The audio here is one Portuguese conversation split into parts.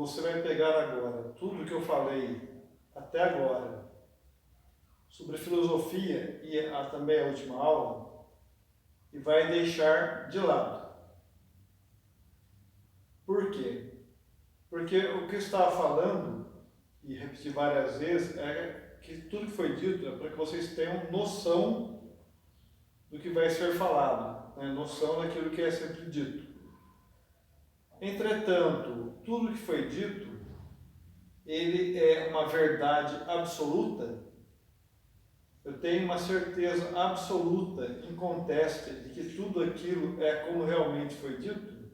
você vai pegar agora tudo que eu falei até agora sobre filosofia e também a última aula e vai deixar de lado. Por quê? Porque o que eu estava falando, e repeti várias vezes, é que tudo que foi dito é para que vocês tenham noção do que vai ser falado, né? Noção daquilo que é sempre dito. Entretanto, tudo que foi dito, ele é uma verdade absoluta. Eu tenho uma certeza absoluta, inconteste, de que tudo aquilo é como realmente foi dito.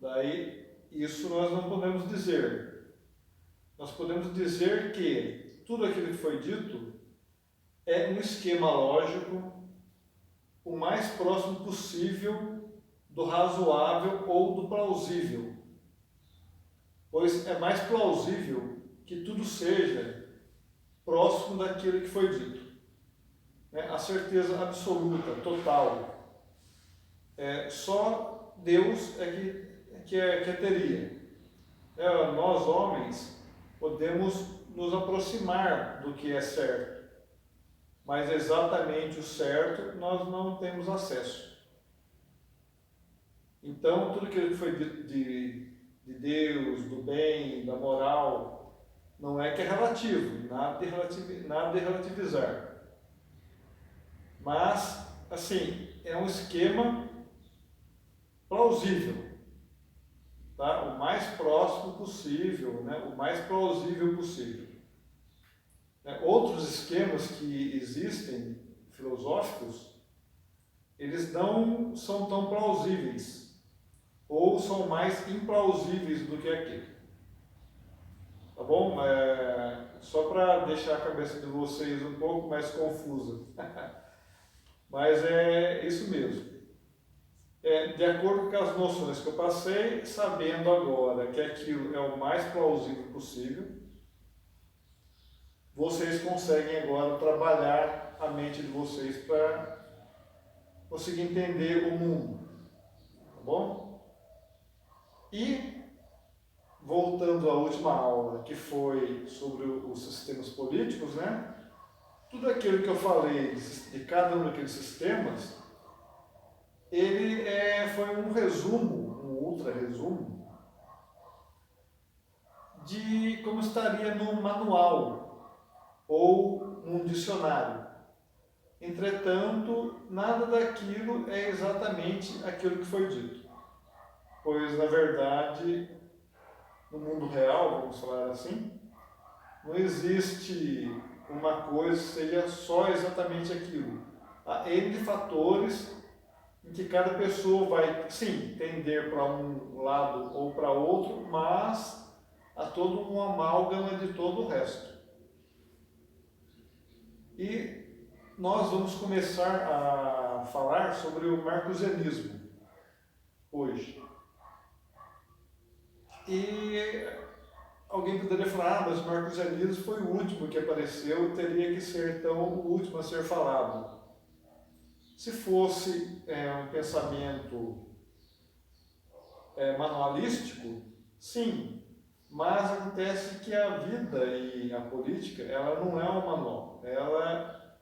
Daí, isso nós não podemos dizer. Nós podemos dizer que tudo aquilo que foi dito é um esquema lógico o mais próximo possível do razoável ou do plausível, pois é mais plausível que tudo seja próximo daquilo que foi dito. A certeza absoluta, total, só Deus que teria. Nós, homens, podemos nos aproximar do que é certo, mas exatamente o certo nós não temos acesso. Então, tudo aquilo que foi dito de Deus, do bem, da moral, não é que é relativo, nada de relativizar. Mas, assim, é um esquema plausível, tá? O mais próximo possível, né? O mais plausível possível. Outros esquemas que existem, filosóficos, eles não são tão plausíveis, ou são mais implausíveis do que aquele. Tá bom? Só para deixar a cabeça de vocês um pouco mais confusa. Mas é isso mesmo. De acordo com as noções que eu passei, sabendo agora que aquilo é o mais plausível possível, vocês conseguem agora trabalhar a mente de vocês para conseguir entender o mundo. Tá bom? E, voltando à última aula, que foi sobre os sistemas políticos, né? Tudo aquilo que eu falei de cada um daqueles sistemas, ele foi um resumo, um ultra resumo, de como estaria num manual ou num dicionário. Entretanto, nada daquilo é exatamente aquilo que foi dito, pois, na verdade, no mundo real, vamos falar assim, não existe uma coisa que seja só exatamente aquilo. Há N fatores em que cada pessoa vai, sim, tender para um lado ou para outro, mas há todo um amálgama de todo o resto. E nós vamos começar a falar sobre o marcusianismo hoje. E alguém poderia falar, mas o marcusianismo foi o último que apareceu e teria que ser então o último a ser falado. Se fosse um pensamento manualístico, sim, mas acontece que a vida e a política, ela não é um manual, ela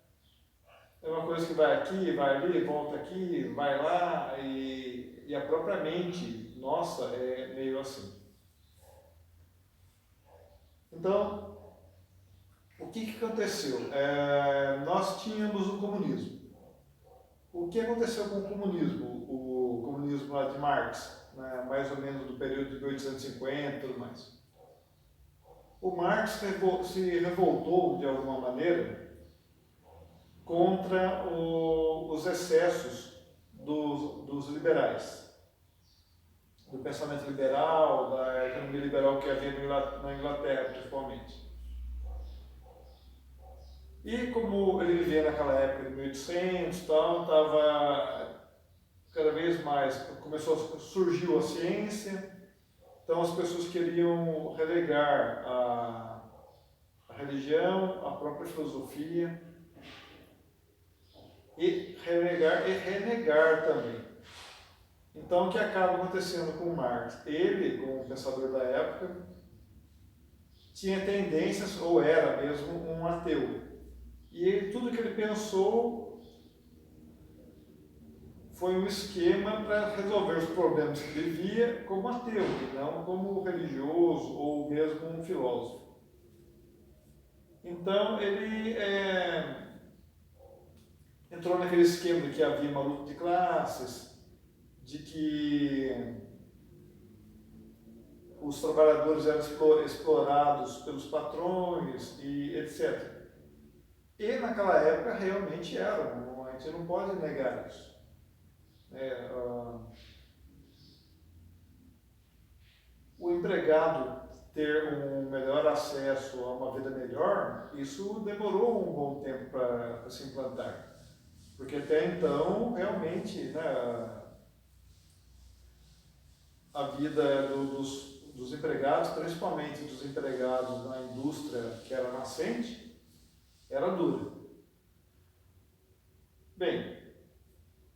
é uma coisa que vai aqui, vai ali, volta aqui, vai lá, e a própria mente nossa é meio assim. Então, o que aconteceu? Nós tínhamos o comunismo. O que aconteceu com o comunismo? O comunismo lá de Marx, né, mais ou menos do período de 1850 e tudo mais. O Marx se revoltou, de alguma maneira, contra os excessos dos liberais, do pensamento liberal, da economia liberal que havia na Inglaterra, principalmente. E como ele vivia naquela época de 1800 e tal, estava cada vez mais, surgiu a ciência, então as pessoas queriam relegar a religião, a própria filosofia, e renegar também. Então, o que acaba acontecendo com Marx? Ele, como pensador da época, tinha tendências, ou era mesmo, um ateu. E ele, tudo que ele pensou foi um esquema para resolver os problemas que ele via como ateu, e não como religioso ou mesmo um filósofo. Então, ele entrou naquele esquema de que havia uma luta de classes, de que os trabalhadores eram explorados pelos patrões e etc. E naquela época realmente eram, a gente não pode negar isso. O empregado ter um melhor acesso a uma vida melhor, isso demorou um bom tempo para se implantar. Porque até então, realmente, né, a vida dos empregados, principalmente dos empregados na indústria que era nascente, era dura. Bem,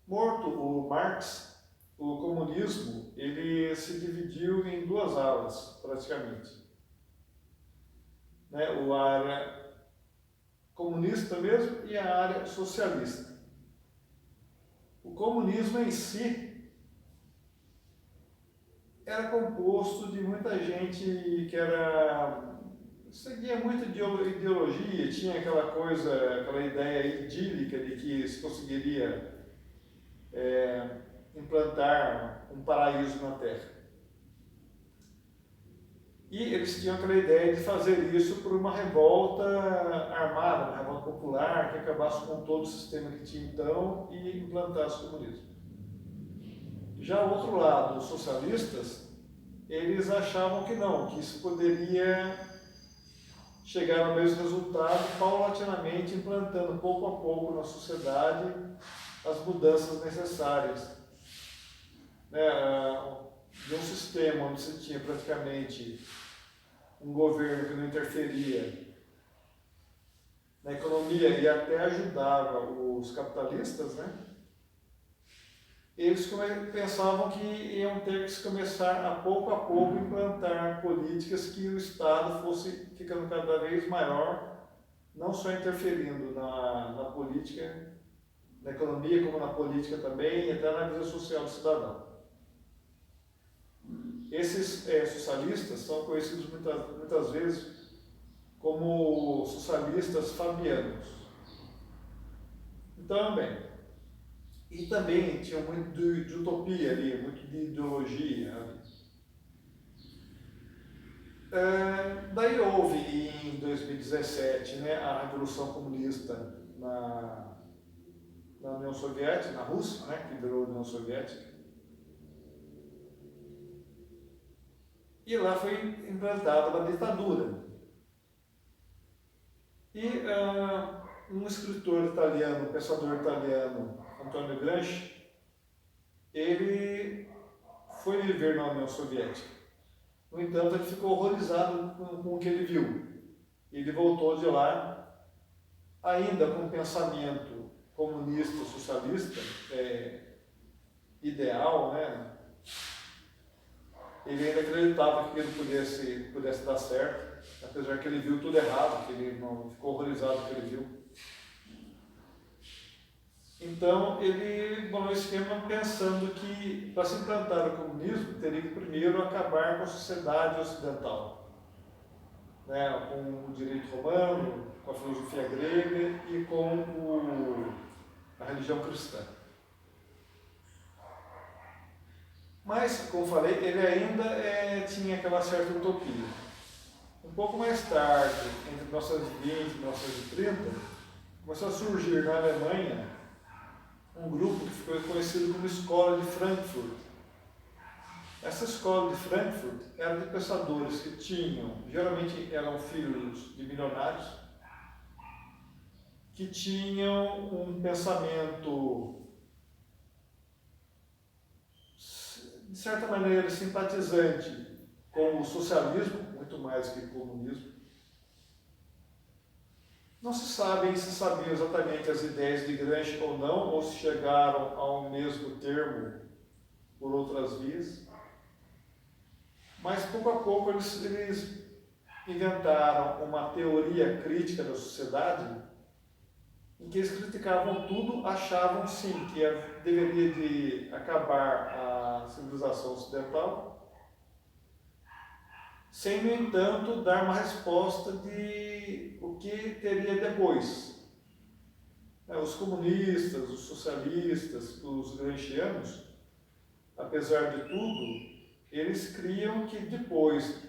morto o Marx, o comunismo ele se dividiu em duas alas, praticamente. Né? A área comunista mesmo e a área socialista. O comunismo em si era composto de muita gente que seguia muito ideologia, tinha aquela coisa, aquela ideia idílica de que se conseguiria implantar um paraíso na Terra. E eles tinham aquela ideia de fazer isso por uma revolta armada, uma revolta popular, que acabasse com todo o sistema que tinha então e implantasse o comunismo. Já o outro lado, os socialistas, eles achavam que não, que isso poderia chegar ao mesmo resultado paulatinamente, implantando pouco a pouco na sociedade as mudanças necessárias. De um sistema onde se tinha praticamente um governo que não interferia na economia e até ajudava os capitalistas, né? Eles pensavam que iam ter que começar a pouco implantar políticas que o Estado fosse ficando cada vez maior, não só interferindo na política, na economia, como na política também, e até na vida social do cidadão. Esses socialistas são conhecidos muitas vezes como socialistas fabianos. Então, bem, e também tinha muito de utopia ali, muito de ideologia ali. Daí houve, em 2017, né, a Revolução Comunista na União Soviética, na Rússia, né, que virou União Soviética. E lá foi implantada uma ditadura. E um escritor italiano, um pensador italiano, Antonio Gramsci, ele foi viver na União Soviética. No entanto, ele ficou horrorizado com o que ele viu. Ele voltou de lá, ainda com um pensamento comunista, socialista, ideal, né? Ele ainda acreditava que aquilo pudesse dar certo, apesar que ele viu tudo errado, que ele não ficou horrorizado com o que ele viu. Então, ele bolou esse esquema pensando que, para se implantar o comunismo, teria que primeiro acabar com a sociedade ocidental, né, com o direito romano, com a filosofia grega e com a religião cristã. Mas, como falei, ele ainda tinha aquela certa utopia. Um pouco mais tarde, entre 1920 e 1930, começou a surgir na Alemanha um grupo que ficou conhecido como Escola de Frankfurt. Essa Escola de Frankfurt era de pensadores que geralmente eram filhos de milionários, que tinham um pensamento de certa maneira simpatizante com o socialismo, muito mais que o comunismo. Não se sabe se sabiam exatamente as ideias de Gramsci ou não, ou se chegaram ao mesmo termo por outras vias, mas pouco a pouco eles inventaram uma teoria crítica da sociedade em que eles criticavam tudo, achavam sim que deveria de acabar a civilização ocidental, sem, no entanto, dar uma resposta de o que teria depois. Os comunistas, os socialistas, os gramscianos, apesar de tudo, eles criam que depois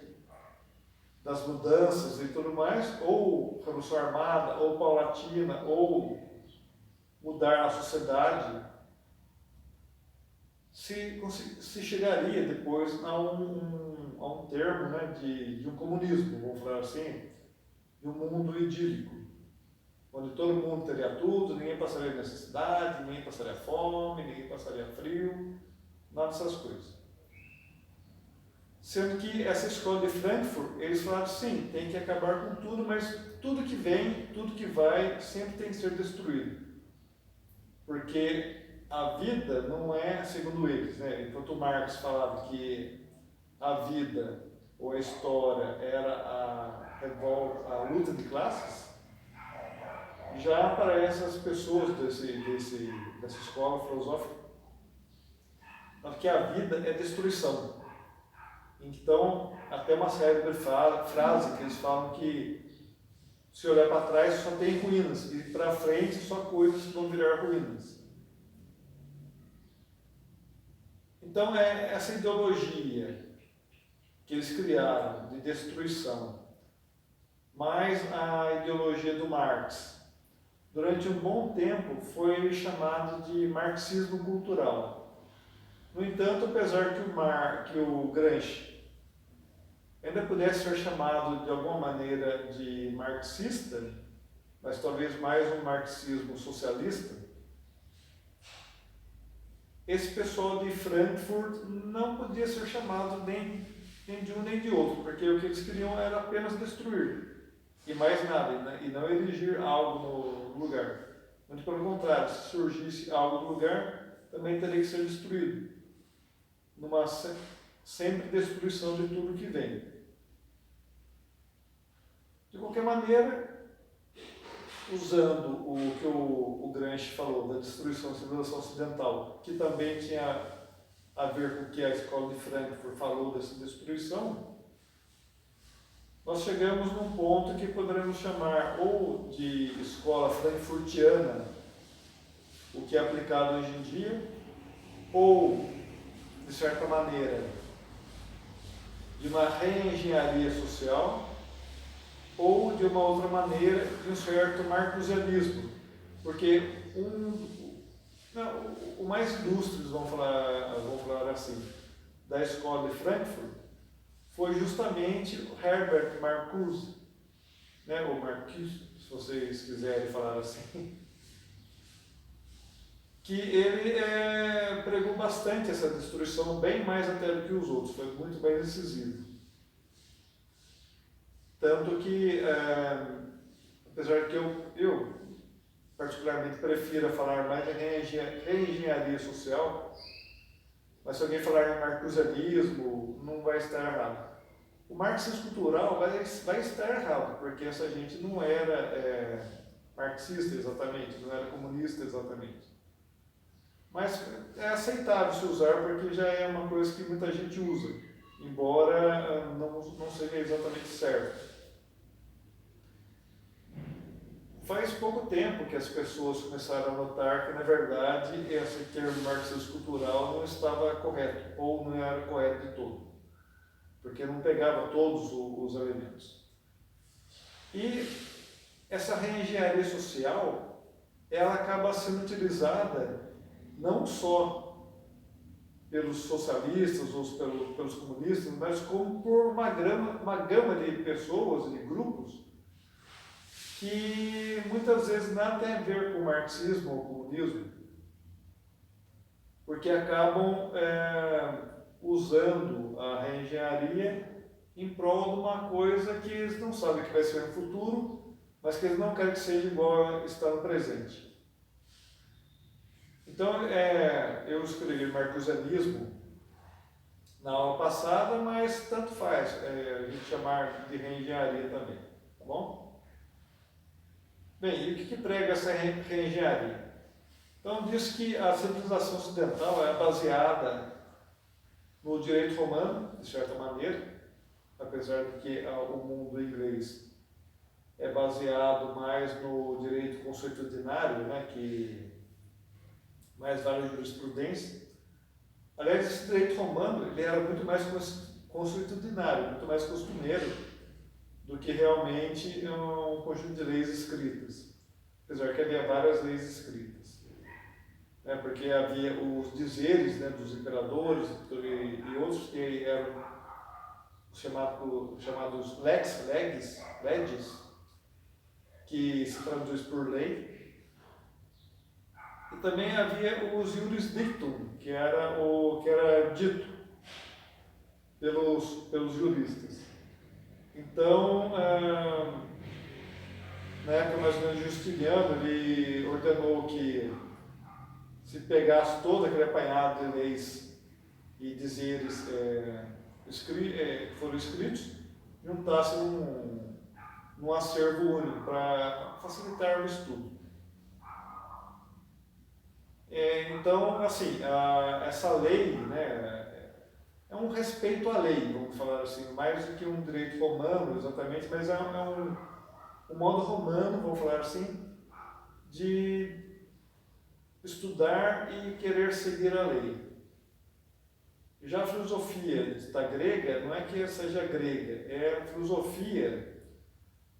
das mudanças e tudo mais, ou Revolução Armada, ou paulatina, ou mudar a sociedade, se chegaria depois a um termo, né, de um comunismo, vamos falar assim, de um mundo idílico, onde todo mundo teria tudo, ninguém passaria necessidade, ninguém passaria fome, ninguém passaria frio, nada dessas coisas. Sendo que essa escola de Frankfurt, eles falaram sim, tem que acabar com tudo, mas tudo que vem, tudo que vai, sempre tem que ser destruído. Porque a vida não é, segundo eles, né? Enquanto Marx falava que a vida ou a história era a revolta, a luta de classes, já para essas pessoas dessa escola filosófica, que a vida é destruição. Então, até uma célebre frase que eles falam que se olhar para trás só tem ruínas e para frente só coisas que vão virar ruínas. Então, é essa ideologia que eles criaram de destruição, mais a ideologia do Marx, durante um bom tempo foi chamado de marxismo cultural. No entanto, apesar que o Gramsci ainda pudesse ser chamado de alguma maneira de marxista, mas talvez mais um marxismo socialista, esse pessoal de Frankfurt não podia ser chamado nem de um nem de outro, porque o que eles queriam era apenas destruir, e mais nada, e não erigir algo no lugar. Muito pelo contrário, se surgisse algo no lugar, também teria que ser destruído, numa sempre destruição de tudo que vem. De qualquer maneira, usando o que o Gramsci falou da destruição da civilização ocidental, que também tinha a ver com o que a escola de Frankfurt falou dessa destruição, nós chegamos num ponto que poderemos chamar ou de escola frankfurtiana, o que é aplicado hoje em dia, ou, de certa maneira, de uma reengenharia social, ou de uma outra maneira, de um certo marcusianismo, porque o mais ilustre, vamos falar assim, da escola de Frankfurt foi justamente o Herbert Marcuse, né, ou Marcuse, se vocês quiserem falar assim, que ele pregou bastante essa destruição, bem mais até do que os outros, foi muito bem decisivo. Tanto que, apesar que eu particularmente prefiro falar mais de reengenharia social, mas se alguém falar em marcusianismo, não vai estar errado. O marxismo cultural vai estar errado, porque essa gente não era marxista exatamente, não era comunista exatamente. Mas é aceitável se usar, porque já é uma coisa que muita gente usa, embora não seja exatamente certo. Faz pouco tempo que as pessoas começaram a notar que, na verdade, esse termo marxismo cultural não estava correto, ou não era correto de todo, porque não pegava todos os elementos. E essa reengenharia social, ela acaba sendo utilizada não só pelos socialistas ou pelos comunistas, mas como por uma gama de pessoas, de grupos, que muitas vezes nada tem a ver com o marxismo ou comunismo, porque acabam usando a reengenharia em prol de uma coisa que eles não sabem que vai ser no futuro, mas que eles não querem que seja igual está no presente. Então, eu escrevi marcusianismo na aula passada, mas tanto faz a gente chamar de reengenharia também, tá bom? Bem, e o que prega essa reengenharia? Então diz que a civilização ocidental é baseada no direito romano, de certa maneira, apesar de que o mundo inglês é baseado mais no direito consuetudinário, né, que mais vale a jurisprudência. Aliás, esse direito romano ele era muito mais consuetudinário, muito mais costumeiro do que realmente um conjunto de leis escritas, apesar que havia várias leis escritas, né, porque havia os dizeres, né, dos imperadores e outros que eram chamados leges, que se traduz por lei. E também havia os iuris dictum, que era dito pelos juristas. Então, na época mais ou menos de Justiniano, ele ordenou que se pegasse todo aquele apanhado de leis e dizeres que foram escritos, juntasse num acervo único para facilitar o estudo. Então, assim, essa lei, né, é um respeito à lei, vamos falar assim, mais do que um direito romano, exatamente, mas é um modo romano, vamos falar assim, de estudar e querer seguir a lei. Já a filosofia da grega, não é que seja grega, é a filosofia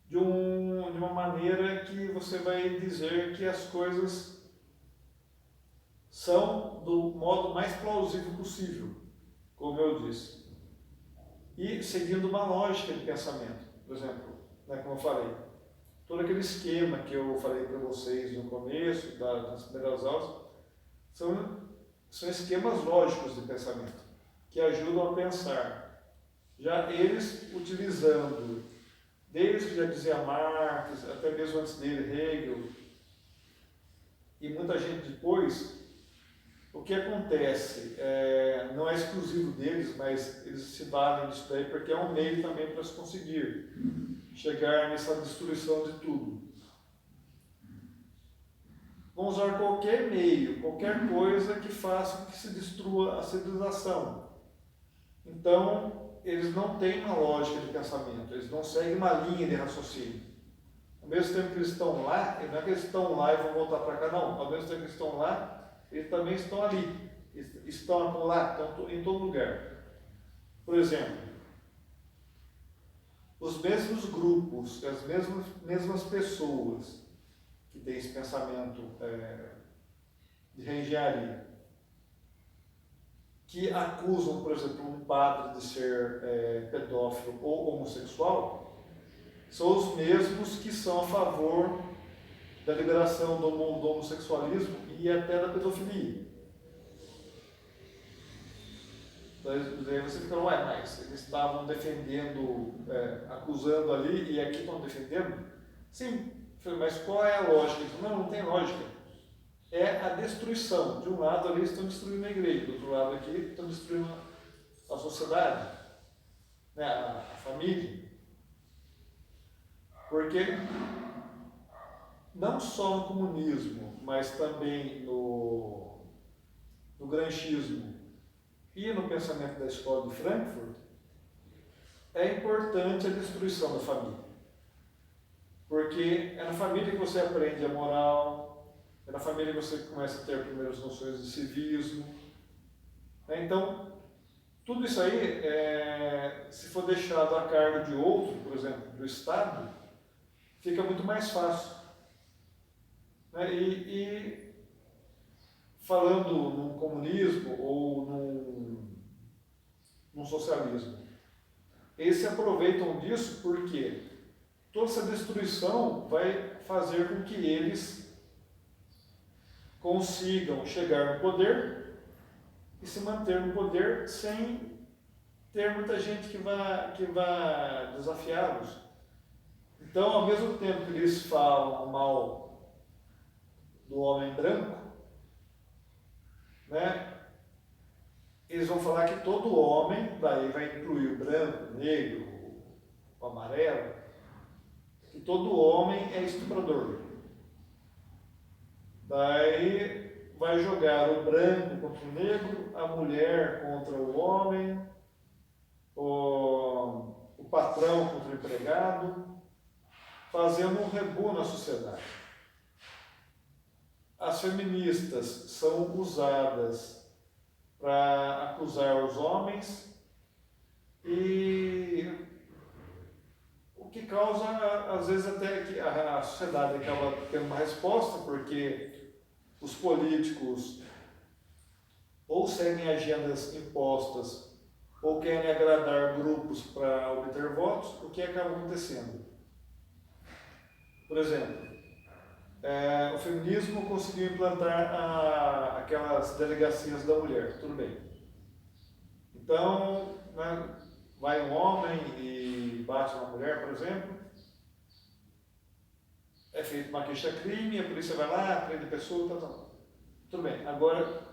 de uma maneira que você vai dizer que as coisas são do modo mais plausível possível, como eu disse. E seguindo uma lógica de pensamento. Por exemplo, né, como eu falei, todo aquele esquema que eu falei para vocês no começo, das primeiras aulas, são esquemas lógicos de pensamento, que ajudam a pensar. Já eles utilizando, desde que já dizia Marx, até mesmo antes dele, Hegel, e muita gente depois, o que acontece não é exclusivo deles, mas eles se valem disso daí porque é um meio também para se conseguir chegar nessa destruição de tudo. Vão usar qualquer meio, qualquer coisa que faça com que se destrua a civilização. Então, eles não têm uma lógica de pensamento, eles não seguem uma linha de raciocínio. Ao mesmo tempo que eles estão lá, não é que eles estão lá e vão voltar para cá, não. Ao mesmo tempo que eles estão lá, eles também estão ali, estão lá, estão em todo lugar. Por exemplo, os mesmos grupos, as mesmas pessoas que têm esse pensamento de reengenharia, que acusam, por exemplo, um padre de ser pedófilo ou homossexual, são os mesmos que são a favor da liberação do homossexualismo e até da pedofilia. Daí você fica, ué, mas eles estavam defendendo, acusando ali e aqui estão defendendo? Sim, mas qual é a lógica? Não tem lógica. É a destruição. De um lado ali estão destruindo a igreja, do outro lado aqui estão destruindo a sociedade, né, a família. Porque não só no comunismo, mas também no granchismo e no pensamento da escola de Frankfurt, é importante a destruição da família. Porque é na família que você aprende a moral, é na família que você começa a ter as primeiras noções de civismo. Então, tudo isso aí, se for deixado a cargo de outro, por exemplo, do Estado, fica muito mais fácil. Né? E falando num comunismo ou num socialismo, eles se aproveitam disso porque toda essa destruição vai fazer com que eles consigam chegar no poder e se manter no poder sem ter muita gente que vá desafiá-los. Então, ao mesmo tempo que eles falam mal do homem branco, né, eles vão falar que todo homem, daí vai incluir o branco, o negro, o amarelo, que todo homem é estuprador. Daí vai jogar o branco contra o negro, a mulher contra o homem, o patrão contra o empregado, fazendo um rebu na sociedade. As feministas são usadas para acusar os homens e o que causa, às vezes, até que a sociedade acaba tendo uma resposta, porque os políticos ou seguem agendas impostas ou querem agradar grupos para obter votos, o que acaba acontecendo? Por exemplo, o feminismo conseguiu implantar aquelas delegacias da mulher, tudo bem. Então, né, vai um homem e bate uma mulher, por exemplo, é feita uma queixa-crime, a polícia vai lá, prende a pessoa, tal. Tudo bem. Agora,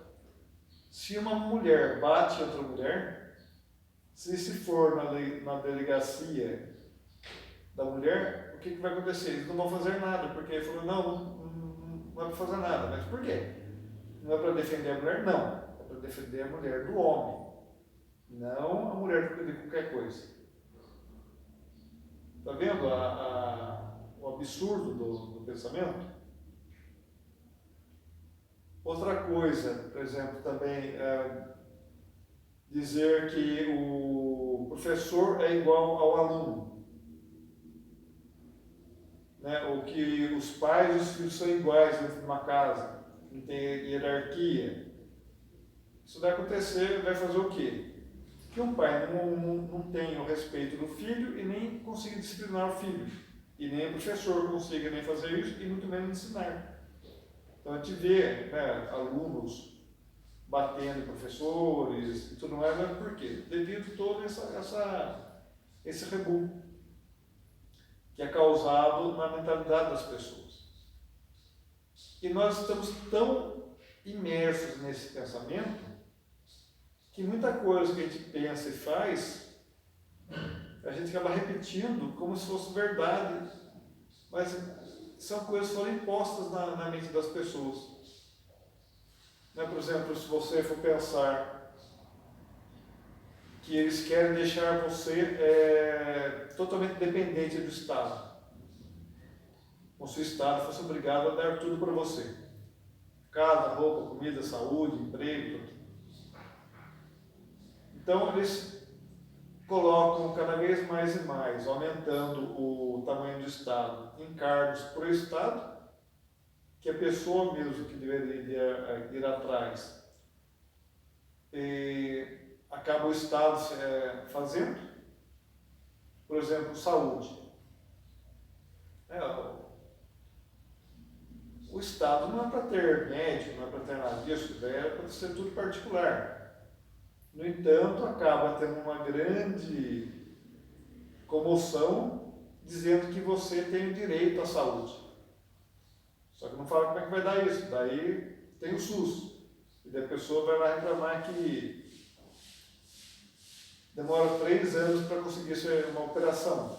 se uma mulher bate outra mulher, se for na delegacia da mulher, o que vai acontecer? Eles não vão fazer nada, porque ele falou, não é para fazer nada. Mas por quê? Não é para defender a mulher? Não. É para defender a mulher do homem, não a mulher de qualquer coisa. Está vendo o absurdo do pensamento? Outra coisa, por exemplo, também dizer que o professor é igual ao aluno, né? Ou que os pais e os filhos são iguais dentro de uma casa, não tem hierarquia. Isso vai acontecer, vai fazer o quê? Que um pai não tenha o respeito do filho e nem consiga disciplinar o filho, e nem o professor consiga nem fazer isso, e muito menos ensinar. Então a gente vê, né, alunos batendo em professores e tudo mais, mas por quê? Devido a todo esse rebu que é causado na mentalidade das pessoas. E nós estamos tão imersos nesse pensamento que muita coisa que a gente pensa e faz, a gente acaba repetindo como se fosse verdade, mas são coisas que foram impostas na mente das pessoas. Né? Por exemplo, se você for pensar que eles querem deixar você totalmente dependente do Estado, como se o Estado fosse obrigado a dar tudo para você: casa, roupa, comida, saúde, emprego, tudo. Então eles colocam cada vez mais e mais, aumentando o tamanho do Estado, encargos para o Estado, que a pessoa mesmo que deveria ir atrás, acaba o Estado fazendo. Por exemplo, saúde. O Estado não é para ter médico, não é para ter nada disso, é para ser tudo particular. No entanto, acaba tendo uma grande comoção dizendo que você tem o direito à saúde. Só que não fala como é que vai dar isso. Daí tem o SUS. E daí a pessoa vai lá reclamar que demora 3 anos para conseguir uma operação.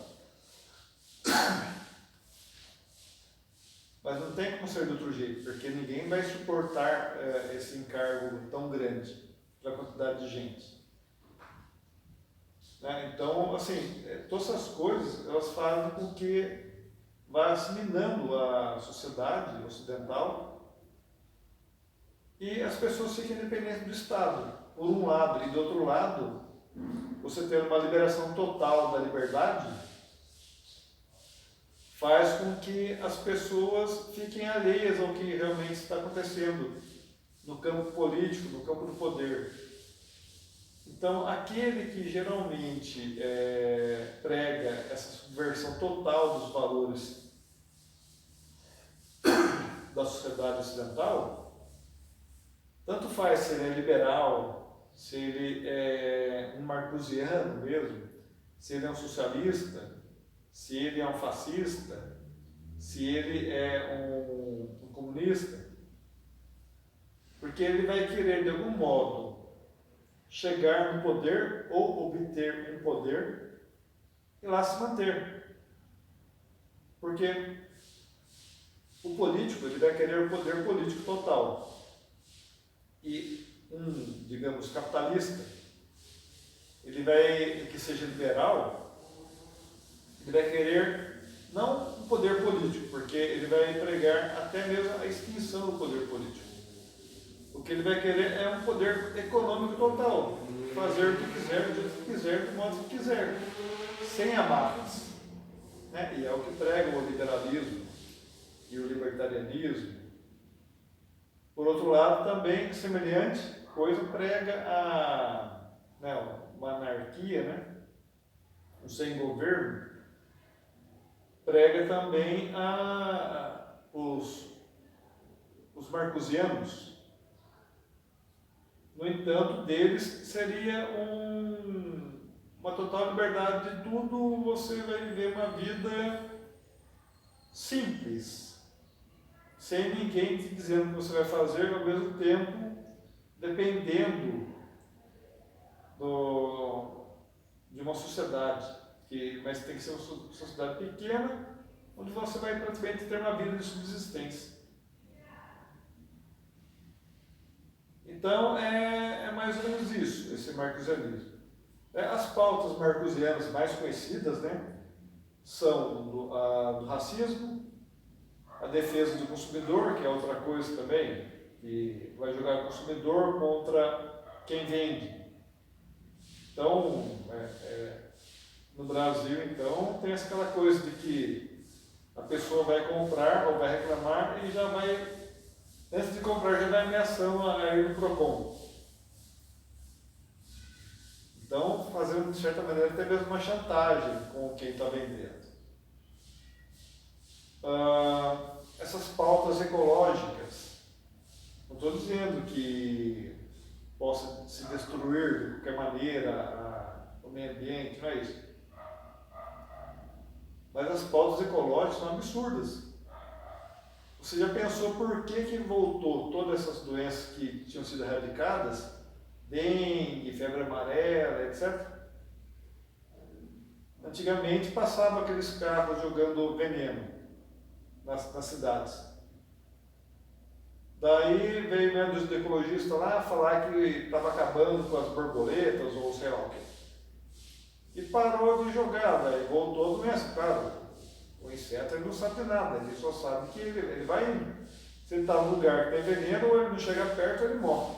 Mas não tem como ser de outro jeito, porque ninguém vai suportar esse encargo tão grande para a quantidade de gente. Né? Então, assim, todas essas coisas, elas fazem com que vá assimilando a sociedade ocidental e as pessoas fiquem dependentes do Estado, por um lado, e do outro lado, você ter uma liberação total da liberdade faz com que as pessoas fiquem alheias ao que realmente está acontecendo no campo político, no campo do poder. Então, aquele que geralmente prega essa subversão total dos valores da sociedade ocidental, tanto faz se ele é liberal, se ele é um marcusiano mesmo, se ele é um socialista, se ele é um fascista, se ele é um comunista, porque ele vai querer, de algum modo, chegar no poder ou obter um poder e lá se manter. Porque o político, ele vai querer o poder político total. E digamos, capitalista, que seja liberal, ele vai querer não o poder político, porque ele vai pregar até mesmo a extinção do poder político. O que ele vai querer é um poder econômico total, fazer o que quiser, do jeito que quiser, do modo que quiser, sem amarras. Né? E é o que prega o liberalismo e o libertarianismo. Por outro lado, também, semelhante coisa, prega uma anarquia, né? O sem governo, prega também os marcusianos. No entanto, deles seria uma total liberdade de tudo, você vai viver uma vida simples, sem ninguém te dizendo o que você vai fazer, ao mesmo tempo, dependendo de uma sociedade, mas tem que ser uma sociedade pequena, onde você vai praticamente ter uma vida de subsistência. Então, é mais ou menos isso, esse marcusianismo. As pautas marcusianas mais conhecidas, né, são do racismo, a defesa do consumidor, que é outra coisa também, que vai jogar o consumidor contra quem vende. Então, no Brasil, então, tem aquela coisa de que a pessoa vai comprar ou vai reclamar e já vai, antes de comprar, já vai ameaçando a ir no PROCON. Então, fazendo, de certa maneira, até mesmo uma chantagem com quem está vendendo. Essas pautas ecológicas, não estou dizendo que possa se destruir de qualquer maneira o meio ambiente, não é isso. Mas as pautas ecológicas são absurdas. Você já pensou por que voltou todas essas doenças que tinham sido erradicadas? Dengue, febre amarela, etc. Antigamente passava aqueles carros jogando veneno nas cidades. Daí veio dos ecologistas lá falar que estava acabando com as borboletas ou sei lá o quê. E parou de jogar, daí voltou a doença, claro. O inseto ele não sabe nada, ele só sabe que ele vai indo. Se ele está num lugar que tem veneno, ou ele não chega perto, ele morre.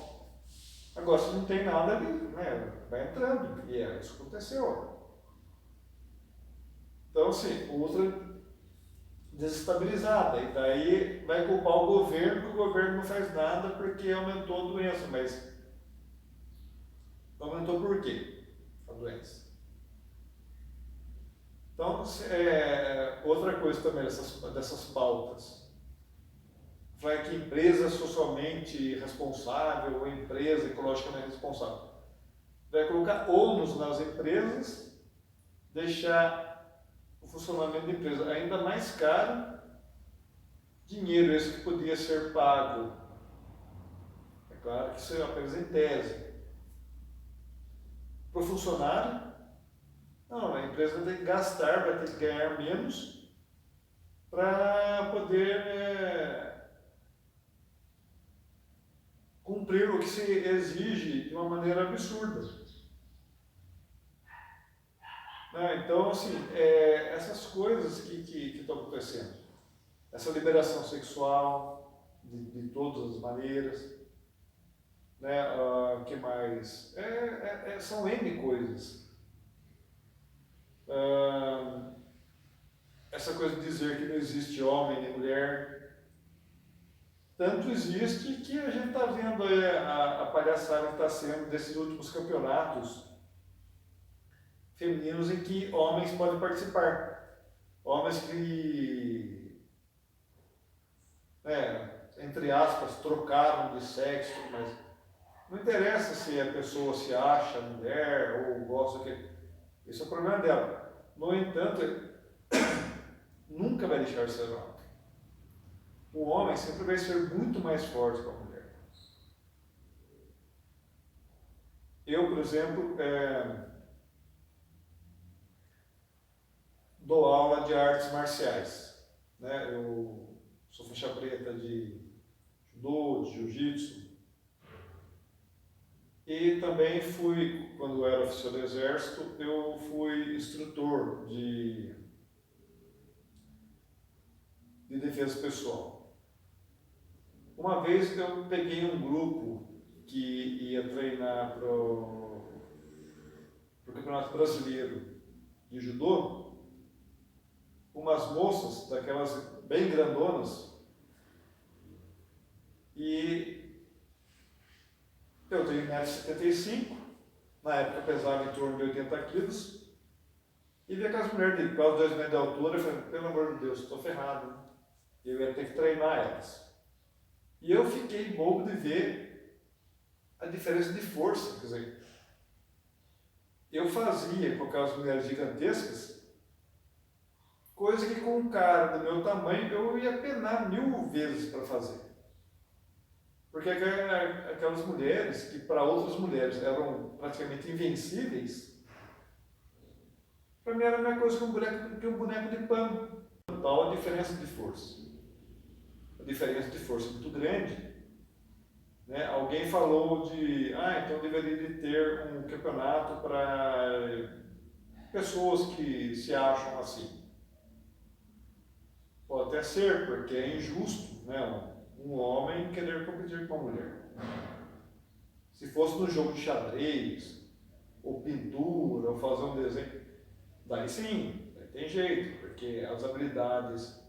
Agora, se não tem nada, ele vai entrando. E isso aconteceu. Então, assim, ultra desestabilizada. E daí vai culpar o governo, que o governo não faz nada porque aumentou a doença. Mas aumentou por quê? A doença. Então, outra coisa também dessas pautas. Vai que empresa socialmente responsável ou empresa ecologicamente responsável. Vai colocar ônus nas empresas, deixar o funcionamento da empresa ainda mais caro, dinheiro esse que podia ser pago. É claro que isso é apenas em tese. Para o funcionário, não, a empresa vai ter que gastar, vai ter que ganhar menos para poder cumprir o que se exige de uma maneira absurda. Então, assim, essas coisas que estão acontecendo, essa liberação sexual de todas as maneiras, né? Que mais? São N coisas. Essa coisa de dizer que não existe homem nem mulher, tanto existe que a gente está vendo a palhaçada que está sendo desses últimos campeonatos femininos em que homens podem participar. Homens que, entre aspas, trocaram de sexo, mas não interessa se a pessoa se acha mulher ou gosta que. Esse é o problema dela. No entanto, nunca vai deixar de ser homem. O homem sempre vai ser muito mais forte que a mulher. Eu, por exemplo, dou aula de artes marciais, né? Eu sou faixa preta de judô, de jiu-jitsu, e também fui, quando eu era oficial do exército, eu fui instrutor de defesa pessoal. Uma vez eu peguei um grupo que ia treinar para o Campeonato Brasileiro de Judô, umas moças, daquelas bem grandonas, e eu tenho 1,75 m, na época pesava em torno de 80 quilos, e vi aquelas mulheres de quase 2 metros de altura, eu falei, pelo amor de Deus, estou ferrado, né? Eu ia ter que treinar elas. E eu fiquei bobo de ver a diferença de força, quer dizer, eu fazia com aquelas mulheres gigantescas, coisa que com um cara do meu tamanho eu ia penar 1000 vezes para fazer. Porque aquelas mulheres, que para outras mulheres eram praticamente invencíveis, para mim era a mesma coisa que um boneco de pano. Tal a diferença de força. A diferença de força é muito grande. Né? Alguém falou então deveria de ter um campeonato para pessoas que se acham assim. Pode até ser, porque é injusto, né? Um homem querer competir com uma mulher. Se fosse no jogo de xadrez, ou pintura, ou fazer um desenho, daí sim, daí tem jeito, porque as habilidades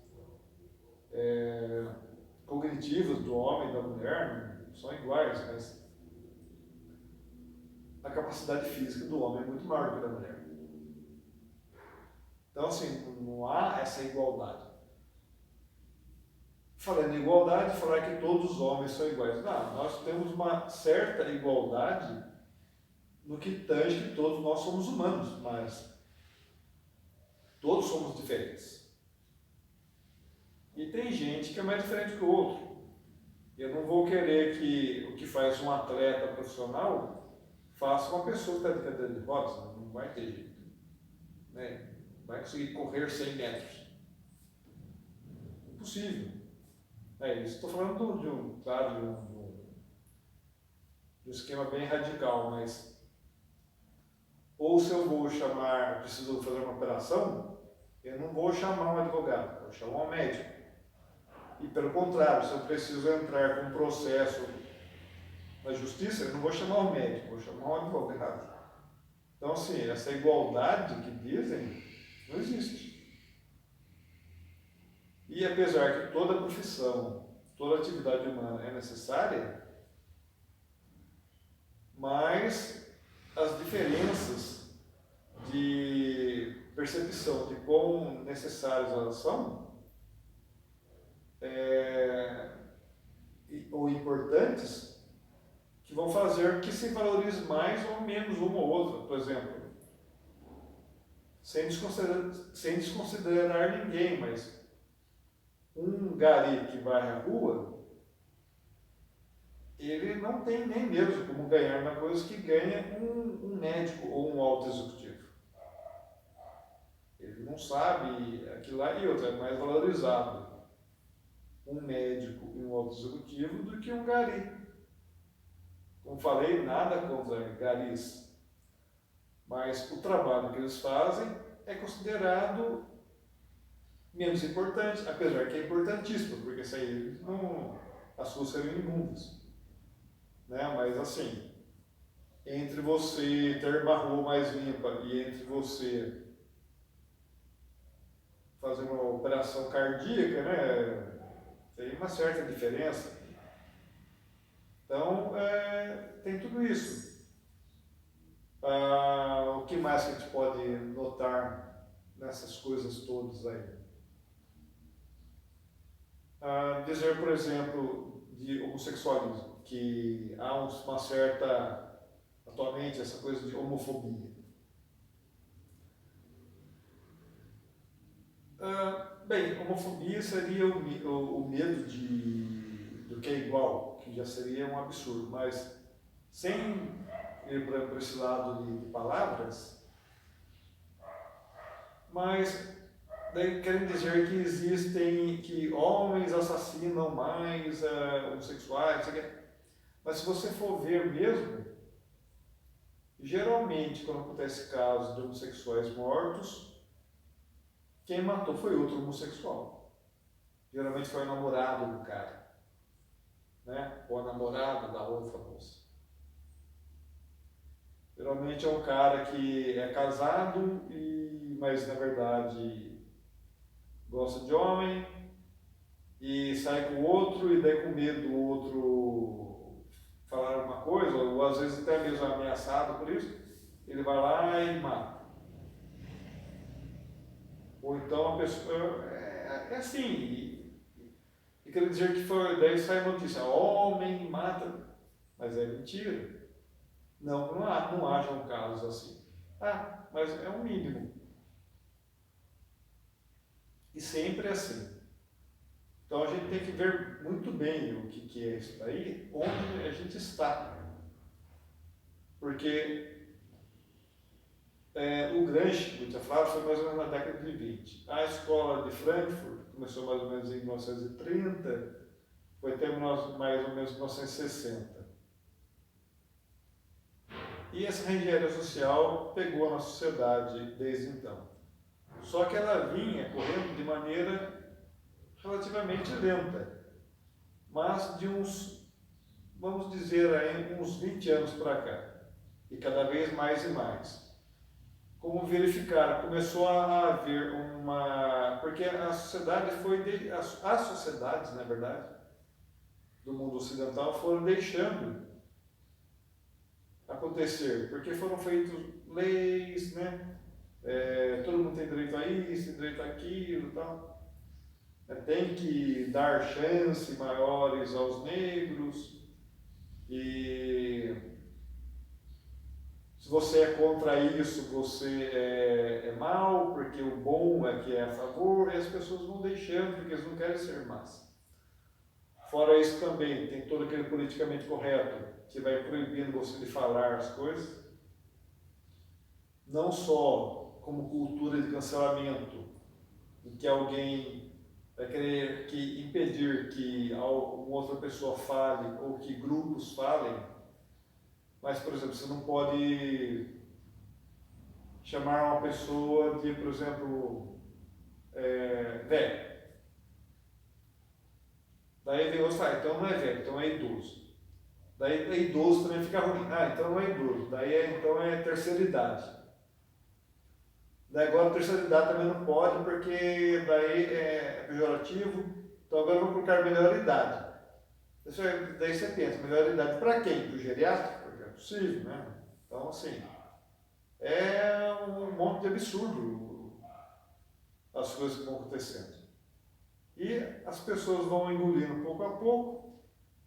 cognitivas do homem e da mulher não são iguais, mas a capacidade física do homem é muito maior do que a da mulher. Então, assim, não há essa igualdade. Falando em igualdade, falar que todos os homens são iguais. Não, nós temos uma certa igualdade no que tange que todos nós somos humanos, mas todos somos diferentes. E tem gente que é mais diferente que o outro. Eu não vou querer que o que faz um atleta profissional faça uma pessoa que está de cadeira de rodas, não vai ter jeito. Né? Vai conseguir correr 100 metros. Impossível. Isso. Estou falando de um esquema bem radical, mas ou se eu vou preciso fazer uma operação, eu não vou chamar um advogado, vou chamar um médico. E pelo contrário, se eu preciso entrar com um processo na justiça, eu não vou chamar um médico, vou chamar um advogado. Então, assim, essa igualdade que dizem, não existe. E apesar que toda profissão, toda atividade humana é necessária, mas as diferenças de percepção de quão necessárias elas são, ou importantes, que vão fazer que se valorize mais ou menos uma ou outra. Por exemplo, sem desconsiderar ninguém, mas um gari que vai à rua, ele não tem nem mesmo como ganhar uma coisa que ganha um médico ou um alto executivo. Ele não sabe aquilo lá, e outra, é mais valorizado um médico e um alto executivo do que um gari. Como falei, nada contra garis, mas o trabalho que eles fazem é considerado menos importante, apesar que é importantíssimo, porque isso aí as ruas seriam imundas. Né? Mas assim, entre você ter uma rua mais limpa e entre você fazer uma operação cardíaca, né, tem uma certa diferença. Então, tem tudo isso. O que mais que a gente pode notar nessas coisas todas aí? Dizer, por exemplo, de homossexualismo, que há uma certa, atualmente, essa coisa de homofobia. Bem, homofobia seria o medo do que é igual, que já seria um absurdo, mas sem ir para esse lado de palavras, mas daí querem dizer que existem, que homens assassinam mais homossexuais, não sei o quê. Mas se você for ver mesmo, geralmente quando acontece casos de homossexuais mortos, quem matou foi outro homossexual. Geralmente foi o namorado do cara, né? Ou a namorada da outra moça. Geralmente é um cara que é casado, mas na verdade gosta de homem, e sai com o outro, e daí com medo do outro falar alguma coisa, ou às vezes até mesmo ameaçado por isso, ele vai lá e mata. Ou então a pessoa. É assim, e quer dizer que foi, daí sai a notícia: homem mata, mas é mentira. Não hajam casos assim. Ah, mas é o mínimo. E sempre é assim. Então a gente tem que ver muito bem o que é isso daí, onde a gente está. Porque o Gramsci, que eu tinha falado, foi mais ou menos na década de 20. A escola de Frankfurt começou mais ou menos em 1930, foi até mais ou menos 1960. E essa reengenharia social pegou na sociedade desde então. Só que ela vinha correndo de maneira relativamente lenta, mas de uns, vamos dizer aí, uns 20 anos para cá, e cada vez mais e mais. Como verificar, começou a haver uma, porque a sociedade as sociedades, na verdade, do mundo ocidental foram deixando acontecer, porque foram feitas leis, né? Todo mundo tem direito a isso, tem direito àquilo e tal. Tem que dar chance maiores aos negros, e se você é contra isso, você é mal, porque o bom é que é a favor, e as pessoas vão deixando, porque eles não querem ser más. Fora isso também, tem todo aquele politicamente correto, que vai proibindo você de falar as coisas, não só como cultura de cancelamento, em que alguém vai querer impedir que uma outra pessoa fale, ou que grupos falem, mas, por exemplo, você não pode chamar uma pessoa de, por exemplo, velho. Daí vem outro e fala, então não é velho, então é idoso. Daí é idoso também fica ruim. Ah, então não é idoso. Daí então é terceira idade. Daí agora a terceira idade também não pode, porque daí é pejorativo. Então agora vamos colocar melhor idade. Daí você pensa, melhor idade para quem? Para o geriátrico? Porque é possível, né? Então, assim, é um monte de absurdo as coisas que vão acontecendo. E as pessoas vão engolindo pouco a pouco,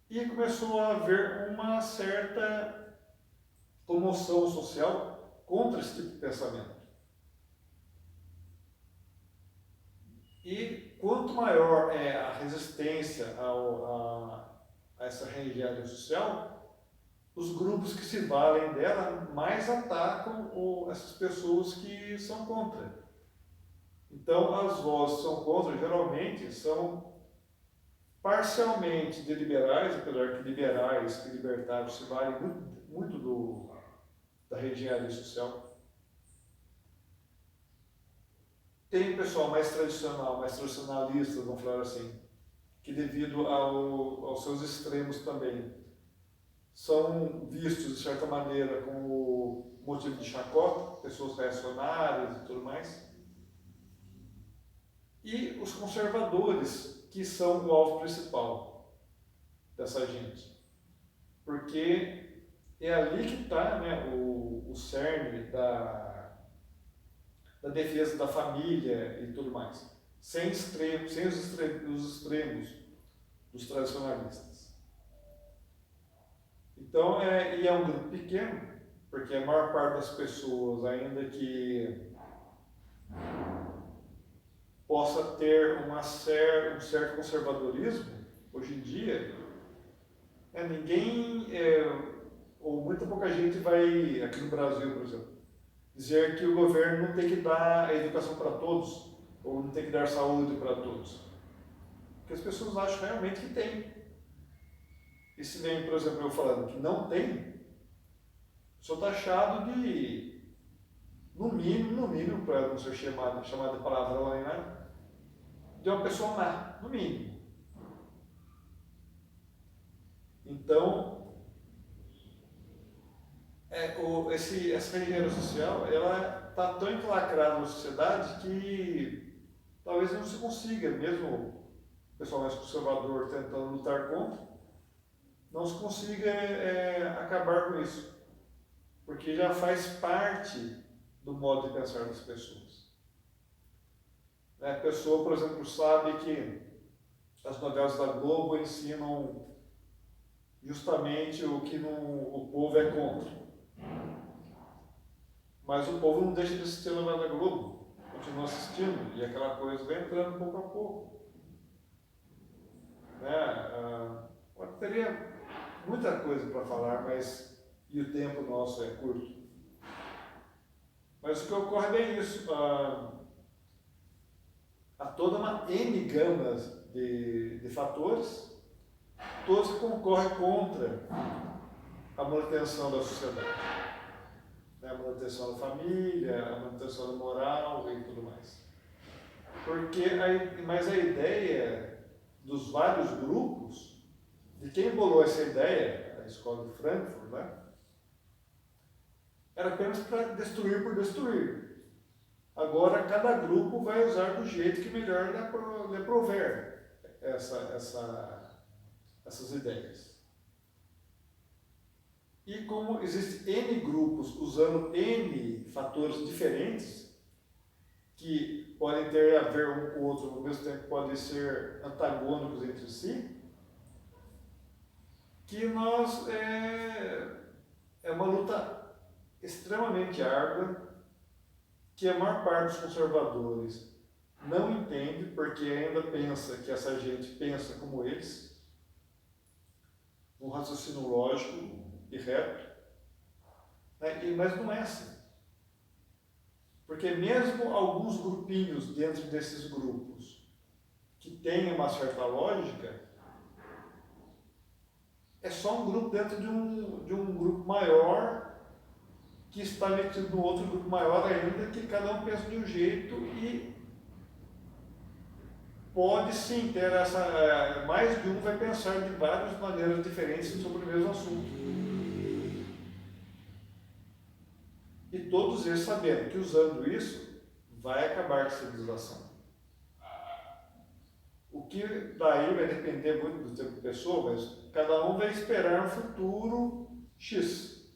e começou a haver uma certa comoção social contra esse tipo de pensamento. E quanto maior é a resistência a essa reengenharia social, os grupos que se valem dela mais atacam essas pessoas que são contra. Então, as vozes que são contra, geralmente, são parcialmente de liberais, apesar que liberais e libertários se valem muito da reengenharia social. Tem um pessoal mais tradicional, mais tradicionalista, vamos falar assim, que devido aos seus extremos também, são vistos, de certa maneira, como motivo de chacota, pessoas reacionárias e tudo mais. E os conservadores, que são o alvo principal dessa gente. Porque é ali que está, né, o cerne da defesa da família e tudo mais. Sem os extremos dos tradicionalistas. Então, e é um grupo pequeno, porque a maior parte das pessoas, ainda que possa ter um certo conservadorismo, hoje em dia, ninguém ou muita pouca gente vai, aqui no Brasil, por exemplo, dizer que o governo não tem que dar a educação para todos, ou não tem que dar saúde para todos. Porque as pessoas acham realmente que tem. E se vem, por exemplo, eu falando que não tem, sou taxado de, no mínimo, para não ser chamado de palavrão nem nada, de uma pessoa má, no mínimo. Então, essa engenharia social, ela está tão enclacrada na sociedade que talvez não se consiga, mesmo o pessoal mais conservador tentando lutar contra, não se consiga acabar com isso, porque já faz parte do modo de pensar das pessoas. A pessoa, por exemplo, sabe que as novelas da Globo ensinam justamente o que o povo é contra. Mas o povo não deixa de assistir a novela da Globo, continua assistindo, e aquela coisa vai entrando pouco a pouco. Teria muita coisa para falar, mas e o tempo nosso é curto. Mas o que ocorre é bem isso. Há toda uma N gamas de fatores, todos que concorrem contra a manutenção da sociedade. A manutenção da família, a manutenção da moral e tudo mais. Mas a ideia dos vários grupos, de quem bolou essa ideia, a escola de Frankfurt, né, era apenas para destruir por destruir. Agora, cada grupo vai usar do jeito que melhor lhe prover essas ideias. E como existem N grupos usando N fatores diferentes, que podem ter a ver um com o outro, ao mesmo tempo podem ser antagônicos entre si, que é uma luta extremamente árdua, que a maior parte dos conservadores não entende, porque ainda pensa que essa gente pensa como eles, um raciocínio lógico e reto, né? Mas não é assim. Porque mesmo alguns grupinhos dentro desses grupos que têm uma certa lógica, é só um grupo dentro de um grupo maior que está metido no outro grupo maior ainda, que cada um pensa de um jeito e pode sim ter mais de um vai pensar de várias maneiras diferentes sobre o mesmo assunto. E todos eles sabendo que usando isso, vai acabar com a civilização. O que daí vai depender muito do tempo de pessoa, mas cada um vai esperar um futuro X.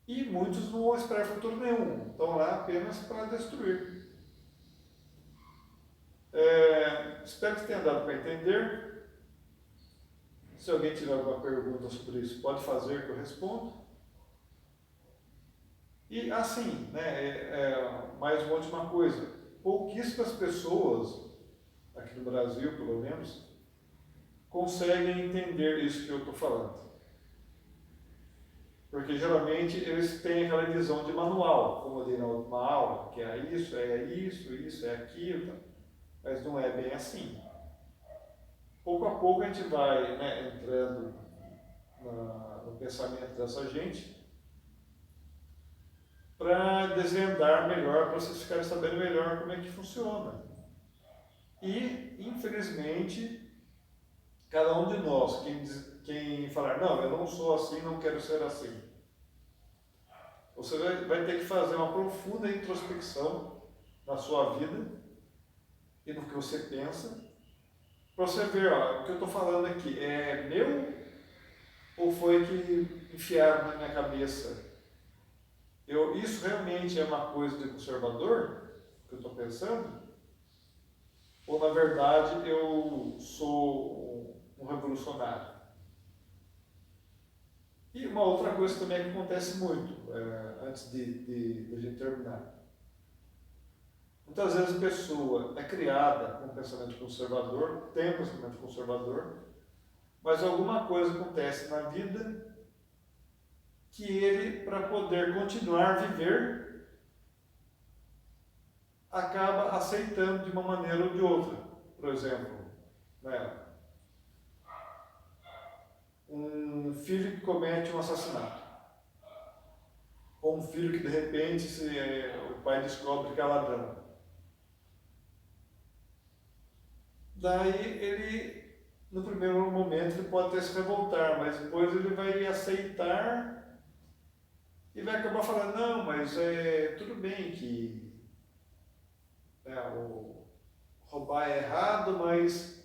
E muitos não vão esperar futuro nenhum, estão lá apenas para destruir. Espero que tenha dado para entender. Se alguém tiver alguma pergunta sobre isso, pode fazer que eu respondo. E assim, mais uma última coisa, pouquíssimas pessoas, aqui no Brasil pelo menos, conseguem entender isso que eu estou falando. Porque geralmente eles têm aquela visão de manual, como eu dei na última aula, que é isso, é aquilo, mas não é bem assim. Pouco a pouco a gente vai entrando no pensamento dessa gente, para desvendar melhor, para vocês ficarem sabendo melhor como é que funciona. E, infelizmente, cada um de nós, quem falar, não, eu não sou assim, não quero ser assim, você vai ter que fazer uma profunda introspecção na sua vida e no que você pensa, para você ver, o que eu estou falando aqui é meu ou foi que enfiaram na minha cabeça? Isso realmente é uma coisa de conservador, que eu estou pensando? Ou, na verdade, eu sou um revolucionário? E uma outra coisa também que acontece muito, antes de a gente terminar. Muitas vezes a pessoa é criada com um pensamento conservador, tem um pensamento conservador, mas alguma coisa acontece na vida que ele, para poder continuar a viver, acaba aceitando de uma maneira ou de outra. Por exemplo, né, um filho que comete um assassinato, ou um filho que de repente o pai descobre que é ladrão. Daí ele, no primeiro momento, ele pode até se revoltar, mas depois ele vai aceitar e vai acabar falando, não, mas tudo bem que roubar é errado, mas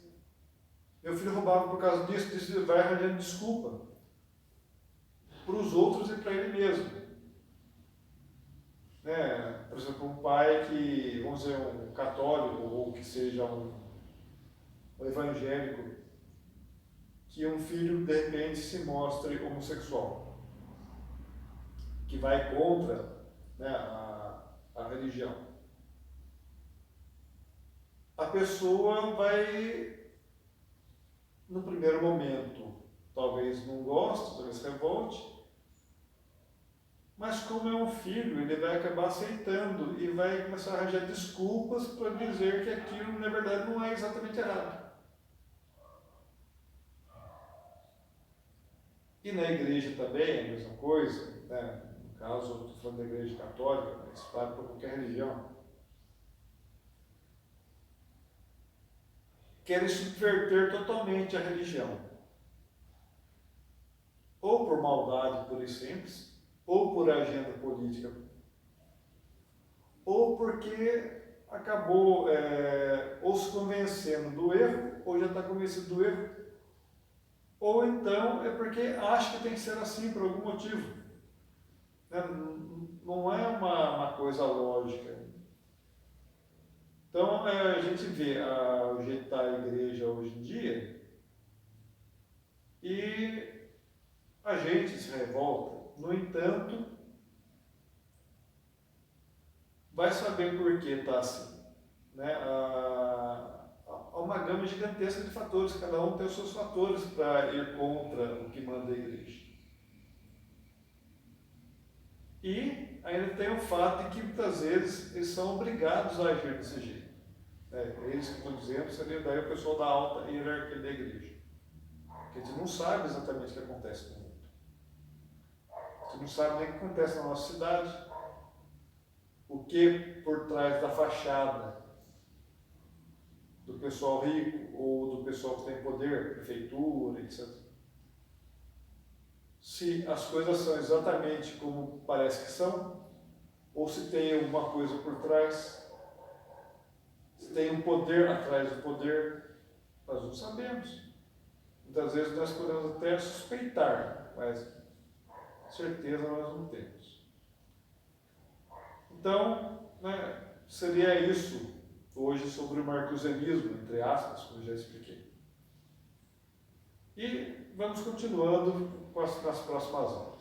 meu filho roubava por causa disso, ele vai arranjando desculpa para os outros e para ele mesmo. Né? Por exemplo, um pai que, vamos dizer, um católico ou que seja um evangélico, que um filho de repente se mostre homossexual, que vai contra, né, a religião. A pessoa vai, no primeiro momento, talvez não goste, talvez se revolte, mas como é um filho, ele vai acabar aceitando e vai começar a arranjar desculpas para dizer que aquilo, na verdade, não é exatamente errado. E na igreja também é a mesma coisa, né? No caso, eu estou falando da igreja católica, mas vale para qualquer religião. Querem subverter totalmente a religião. Ou por maldade pura e simples, ou por agenda política, ou porque acabou ou se convencendo do erro, ou já está convencido do erro, ou então é porque acha que tem que ser assim por algum motivo. Não é uma coisa lógica. Então a gente vê o jeito que está a igreja hoje em dia e a gente se revolta. No entanto, vai saber por que está assim. Né? Há uma gama gigantesca de fatores, cada um tem os seus fatores para ir contra o que manda a igreja. E ainda tem o fato de que muitas vezes eles são obrigados a agir desse jeito. Eles que estão dizendo, seria daí o pessoal da alta hierarquia da igreja. Porque a gente não sabe exatamente o que acontece no mundo. A gente não sabe nem o que acontece na nossa cidade, o que por trás da fachada do pessoal rico ou do pessoal que tem poder, prefeitura, etc. Se as coisas são exatamente como parece que são, ou se tem alguma coisa por trás, se tem um poder atrás do poder, nós não sabemos. Muitas vezes nós podemos até suspeitar, mas certeza nós não temos. Então, seria isso hoje sobre o marcusianismo, entre aspas, como eu já expliquei. E vamos continuando nas próximas aulas.